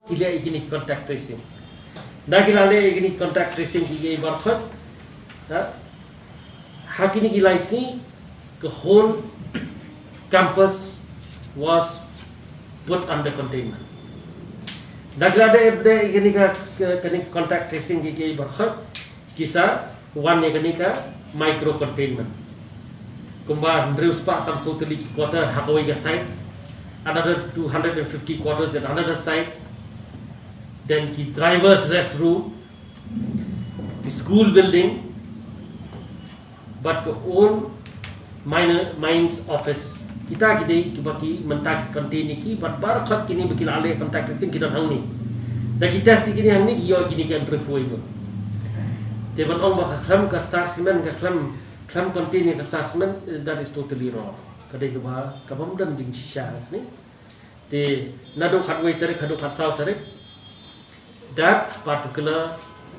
Ila igini contact tracing. Nagilale igini contact tracing ki barkhat. Hakini gilaisi the whole campus was put under containment. Nagilade ebde igini ka contact tracing ki barkhat kisa one igini ka micro containment. Kumba Drews Park some totally quarter Hawaii site, another 250 quarters at another site. Then the driver's restroom, the school building, but the own mines office. Kita gede kibaki mentak contain ki, but barakhat kini bakil ale contact tracing kita hangni. Dan kita si kini hangni yo kini kan refuai mo. Teban ong baka klam ka star cement ka klam contain ka star cement, that is totally wrong. Kadai ba kabam dan jing shisha ni. Te nado khatway tarik hado khatsau tarik. That particular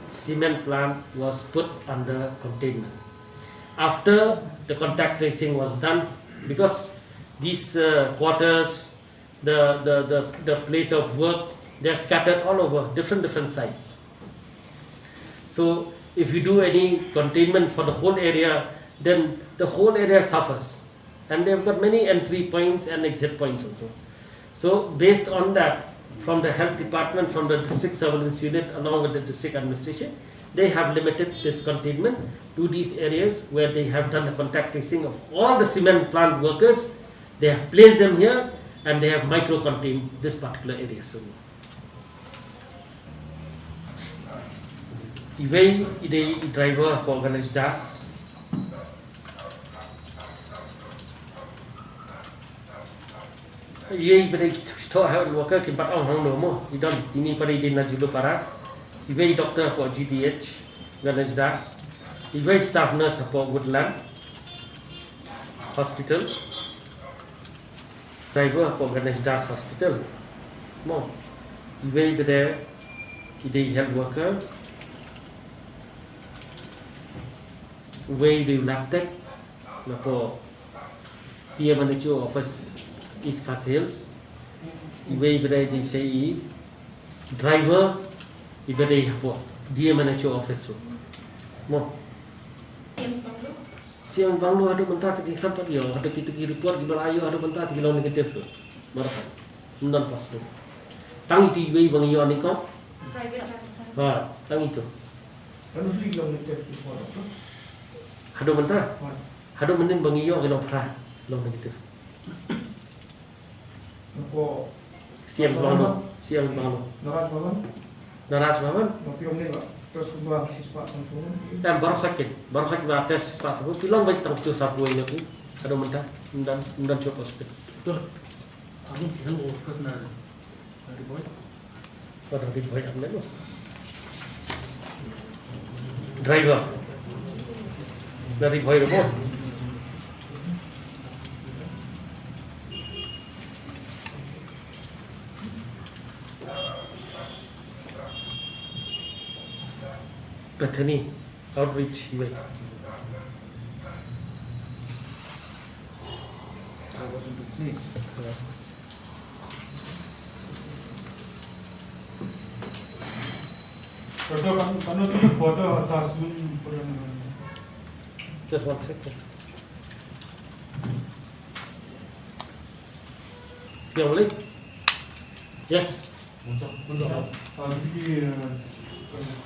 cement plant was put under containment. After the contact tracing was done, because these quarters, the place of work, they're scattered all over different sites. So if you do any containment for the whole area, then the whole area suffers. And they've got many entry points and exit points also. So based on that, from the health department, from the district surveillance unit, along with the district administration, they have limited this containment to these areas where they have done the contact tracing of all the cement plant workers. They have placed them here and they have micro-contained this particular area. So, the driver for Ganesh Das. Ye pada sto health worker ki bat ong hang no mo idon ini pada idin na julu para iwe doctor for GDH Ganesh Das iwe staff nurse for Woodland Hospital driver for Ganesh Das Hospital mo iwe pada ide health worker iwe di laptop na po dia manager office East Coast Hills, iwe ibaday di CE driver ibaday hapo dia manager office mo siang banglo ada bentar tadi sampai dia ada kita report gila ayo ada bentar gila negatif tu marah non pas tu tang itu iwe bang yo ni ko ha tang itu anu free gila negatif tu ada bentar ada mending bang yo gila frah lo negatif Ako siang banglo Naraj Baban Mapiom ni ba terus kubah sispa sampun dan barakhat ba tes sispa sampun kilong ba tang tu sapu ini tu ada mentah dan cukup hospital betul kamu tinggal urus na dari boy pada di boy amne lo driver dari boy robot Bethany outreach event. Photo assessment Just 1 second. Ya boleh? Yes.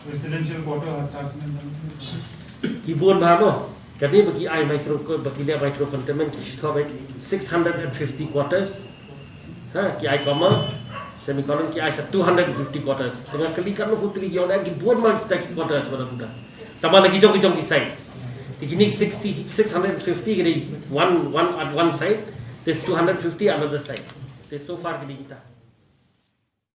residential quarter assessment Ibuan bahawa kami bagi micro containment kita 650 quarters. Ki comma semicolon ki 250 quarters. Dengan kelikan lu putri yang ada ibuan mah kita ki quarters pada muda. Tambah lagi jong ki sites. Tigini 650 kini one at one side. There's 250 another side. There's so far kini kita.